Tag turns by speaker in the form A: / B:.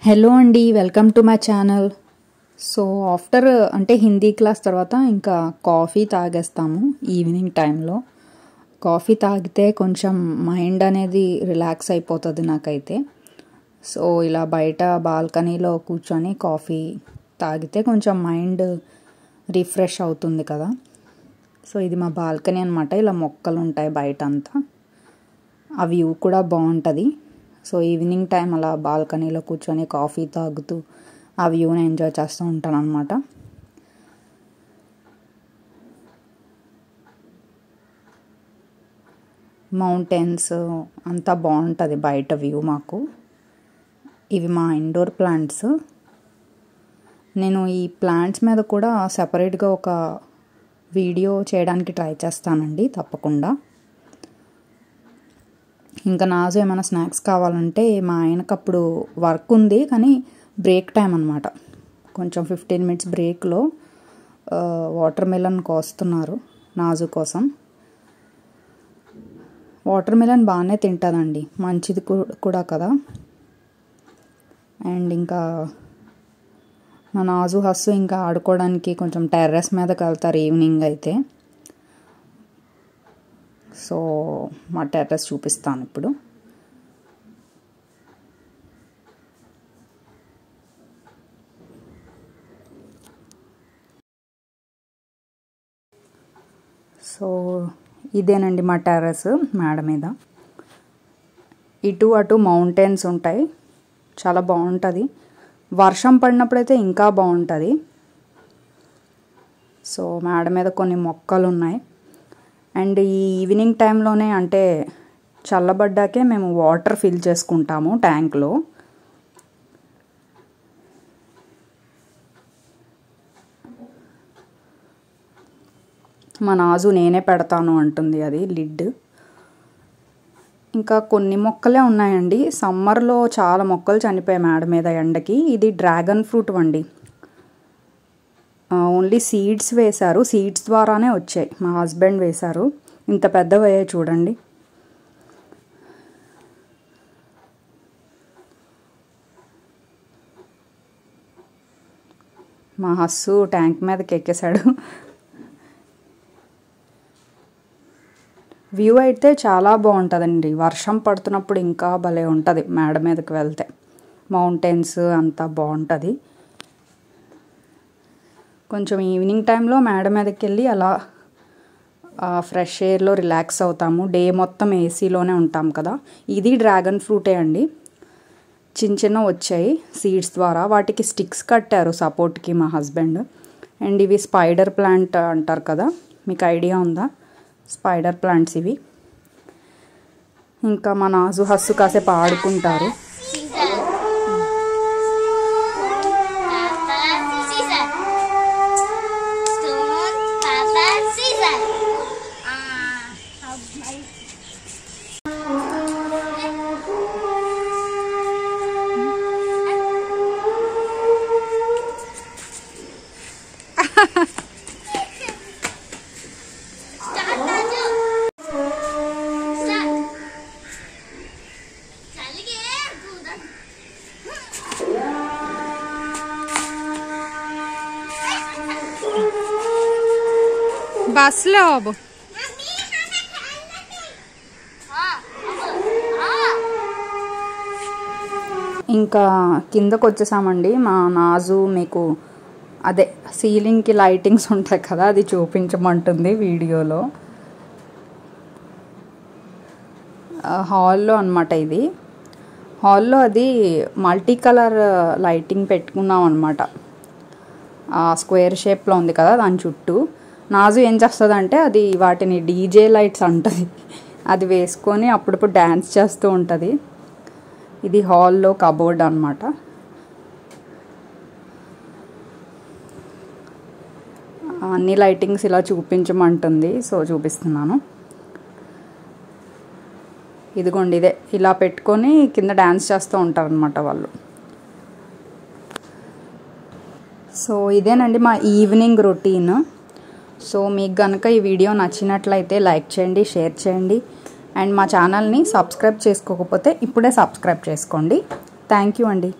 A: Hello అండి, welcome to my channel. So after అంటే Hindi class తర్వాత ఇంకా కాఫీ తాగేస్తాము ఈవినింగ్ టైంలో. కాఫీ తాగితే కొంచెం మైండ్ అనేది రిలాక్స్ అయిపోతుంది నాకైతే. సో ఇలా బయట బాల్కనీలో కూర్చొని కాఫీ తాగితే కొంచెం మైండ్ రిఫ్రెష్ అవుతుంది కదా. సో ఇది మా బాల్కనీ అనమాట. ఇలా మొక్కలు ఉంటాయి బయట అంతా. ఆ వ్యూ కూడా బాగుంటుంది. సో ఈవినింగ్ టైం అలా బాల్కనీలో కూర్చొని కాఫీ తాగుతూ ఆ వ్యూని ఎంజాయ్ చేస్తూ ఉంటాను అనమాట. మౌంటైన్స్ అంతా బాగుంటుంది బయట వ్యూ మాకు. ఇవి మా ఇండోర్ ప్లాంట్స్. నేను ఈ ప్లాంట్స్ మీద కూడా సెపరేట్గా ఒక వీడియో చేయడానికి ట్రై చేస్తానండి తప్పకుండా. ఇంకా నాజు ఏమైనా స్నాక్స్ కావాలంటే మా ఆయనకు అప్పుడు వర్క్ ఉంది కానీ బ్రేక్ టైం అనమాట. కొంచెం 15 మినిట్స్ బ్రేక్లో వాటర్ మిలన్ కోస్తున్నారు నాజు కోసం. వాటర్ మిలన్ బాగానే తింటుందండి, మంచిది కూడా కదా. అండ్ ఇంకా మా నాజు హస్సు ఇంకా ఆడుకోవడానికి కొంచెం టెర్రస్ మీదకి వెళ్తారు ఈవినింగ్ అయితే. సో మా టెర్రస్ చూపిస్తాను ఇప్పుడు. సో ఇదేనండి మా టెర్రస్ మేడ మీద. ఇటు అటు మౌంటైన్స్ ఉంటాయి, చాలా బాగుంటుంది. వర్షం పడినప్పుడైతే ఇంకా బాగుంటుంది. సో మేడ మీద కొన్ని మొక్కలు ఉన్నాయి. అండ్ ఈ ఈవినింగ్ టైంలోనే అంటే చల్లబడ్డాకే మేము వాటర్ ఫిల్ చేసుకుంటాము ట్యాంక్లో. మా నాజు నేనే పెడతాను అంటుంది అది లిడ్. ఇంకా కొన్ని మొక్కలే ఉన్నాయండి. సమ్మర్లో చాలా మొక్కలు చనిపోయాయి మేడ మీద ఎండకి. ఇది డ్రాగన్ ఫ్రూట్ అండి. ఓన్లీ సీడ్స్ వేశారు, సీడ్స్ ద్వారానే వచ్చాయి. మా హస్బెండ్ వేశారు. ఇంత పెద్దవయ్యాయి చూడండి. మా హస్సు ట్యాంక్ మీదకి ఎక్కేశాడు. వ్యూ అయితే చాలా బాగుంటుందండి. వర్షం పడుతున్నప్పుడు ఇంకా భలే ఉంటుంది మేడ మీదకి వెళ్తే. మౌంటైన్స్ అంతా బాగుంటుంది. కొంచెం ఈవినింగ్ టైంలో మేడ మీదకి వెళ్ళి అలా ఫ్రెష్ ఎయిర్లో రిలాక్స్ అవుతాము. డే మొత్తం ఏసీలోనే ఉంటాం కదా. ఇది డ్రాగన్ ఫ్రూటే అండి. చిన్న వచ్చాయి సీడ్స్ ద్వారా. వాటికి స్టిక్స్ కట్టారు సపోర్ట్కి మా హస్బెండ్. అండ్ ఇవి స్పైడర్ ప్లాంట్ అంటారు కదా, మీకు ఐడియా ఉందా? స్పైడర్ ప్లాంట్స్ ఇవి. ఇంకా మా నాజు హస్సు కాసేపు ఆడుకుంటారు. బస్లో బాబు ఇంకా కిందకు వచ్చేసామండి. మా నాజు మీకు అదే సీలింగ్కి లైటింగ్స్ ఉంటాయి కదా, అది చూపించమంటుంది వీడియోలో. హాల్లో అనమాట ఇది. హాల్లో అది మల్టీ కలర్ లైటింగ్ పెట్టుకున్నాం అనమాట. స్క్వేర్ షేప్లో ఉంది కదా దాని చుట్టూ. నాజు ఏం చేస్తుందంటే అది వాటిని డీజే లైట్స్ అంటుంది, అది వేసుకొని అప్పుడప్పుడు డ్యాన్స్ చేస్తూ ఉంటుంది. ఇది హాల్లో కబోర్డ్ అనమాట. అన్ని లైటింగ్స్ ఇలా చూపించమంటుంది. సో చూపిస్తున్నాను. ఇదిగోండి, ఇదే ఇలా పెట్టుకొని కింద డ్యాన్స్ చేస్తూ ఉంటారు అనమాట వాళ్ళు. సో ఇదేనండి మా ఈవినింగ్ రొటీన్. సో మీకు కనుక ఈ వీడియో నచ్చినట్లయితే లైక్ చేయండి, షేర్ చేయండి. అండ్ మా ఛానల్ని సబ్స్క్రైబ్ చేసుకోకపోతే ఇప్పుడే సబ్స్క్రైబ్ చేసుకోండి. థ్యాంక్ యూ అండి.